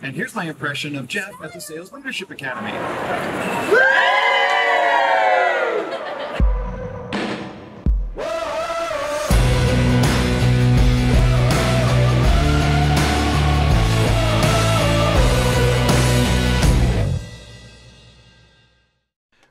And here's my impression of Jeff at the Sales Leadership Academy.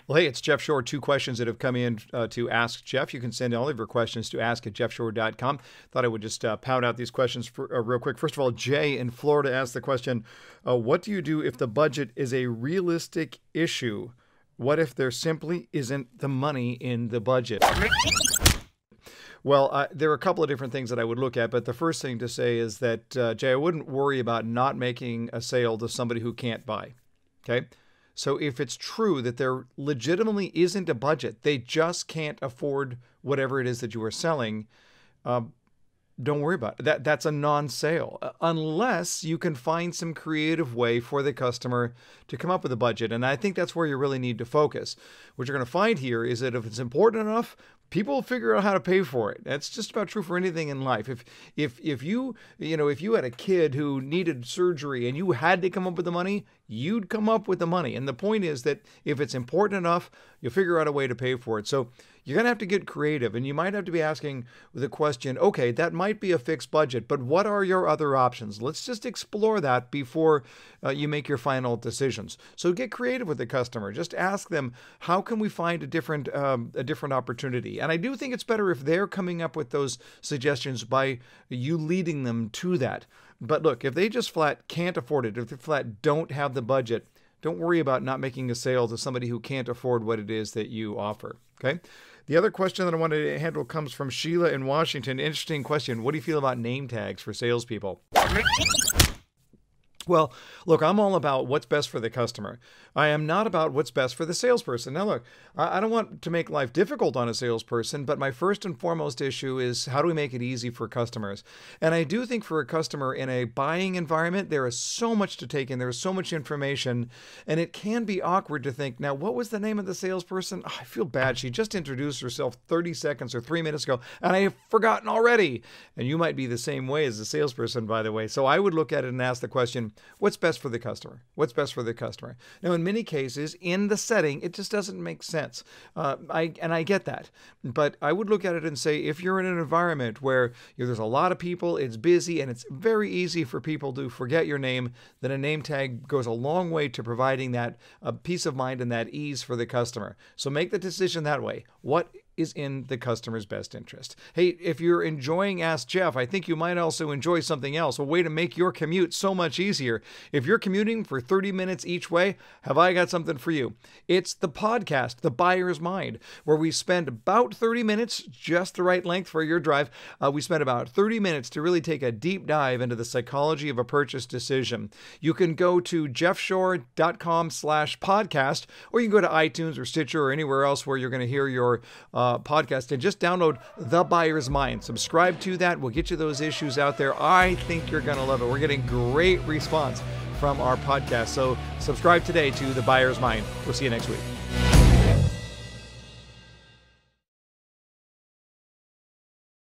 Well, hey, it's Jeff Shore. 2 questions that have come in to ask Jeff. You can send all of your questions to ask@jeffshore.com. Thought I would just pound out these questions real quick. First of all, Jay in Florida asked the question, what do you do if the budget is a realistic issue? What if there simply isn't the money in the budget? Well, there are a couple of different things that I would look at, but the first thing to say is that, Jay, I wouldn't worry about not making a sale to somebody who can't buy, okay? So if it's true that there legitimately isn't a budget, they just can't afford whatever it is that you are selling, don't worry about it. That's a non-sale, unless you can find some creative way for the customer to come up with a budget. And I think that's where you really need to focus. What you're going to find here is that if it's important enough, people will figure out how to pay for it. That's just about true for anything in life. If you had a kid who needed surgery and you had to come up with the money, you'd come up with the money. And the point is that if it's important enough, you'll figure out a way to pay for it. So you're going to have to get creative, and you might have to be asking the question, okay, that might be a fixed budget, but what are your other options? Let's just explore that before you make your final decisions. So get creative with the customer. Just ask them, how can we find a different opportunity? And I do think it's better if they're coming up with those suggestions by you leading them to that. But look, if they just flat can't afford it, if they flat don't have the budget, don't worry about not making a sale to somebody who can't afford what it is that you offer, okay? The other question that I wanted to handle comes from Sheila in Washington. Interesting question. What do you feel about name tags for salespeople? Well, look, I'm all about what's best for the customer. I am not about what's best for the salesperson. Now, look, I don't want to make life difficult on a salesperson, but my first and foremost issue is how do we make it easy for customers? And I do think for a customer in a buying environment, there is so much to take in. There is so much information, and it can be awkward to think, now, what was the name of the salesperson? Oh, I feel bad. She just introduced herself 30 seconds or 3 minutes ago, and I have forgotten already. And you might be the same way as a salesperson, by the way. So I would look at it and ask the question, what's best for the customer? What's best for the customer? Now, in many cases, in the setting, it just doesn't make sense. I get that. But I would look at it and say, if you're in an environment where there's a lot of people, it's busy, and it's very easy for people to forget your name, then a name tag goes a long way to providing that peace of mind and that ease for the customer. So make the decision that way. What is in the customer's best interest? Hey, if you're enjoying Ask Jeff, I think you might also enjoy something else, a way to make your commute so much easier. If you're commuting for 30 minutes each way, have I got something for you? It's the podcast, The Buyer's Mind, where we spend about 30 minutes, just the right length for your drive. We spend about 30 minutes to really take a deep dive into the psychology of a purchase decision. You can go to jeffshore.com/podcast, or you can go to iTunes or Stitcher or anywhere else where you're going to hear your podcast and just download The Buyer's Mind. Subscribe to that. We'll get you those issues out there. I think you're going to love it. We're getting great response from our podcast. So subscribe today to The Buyer's Mind. We'll see you next week.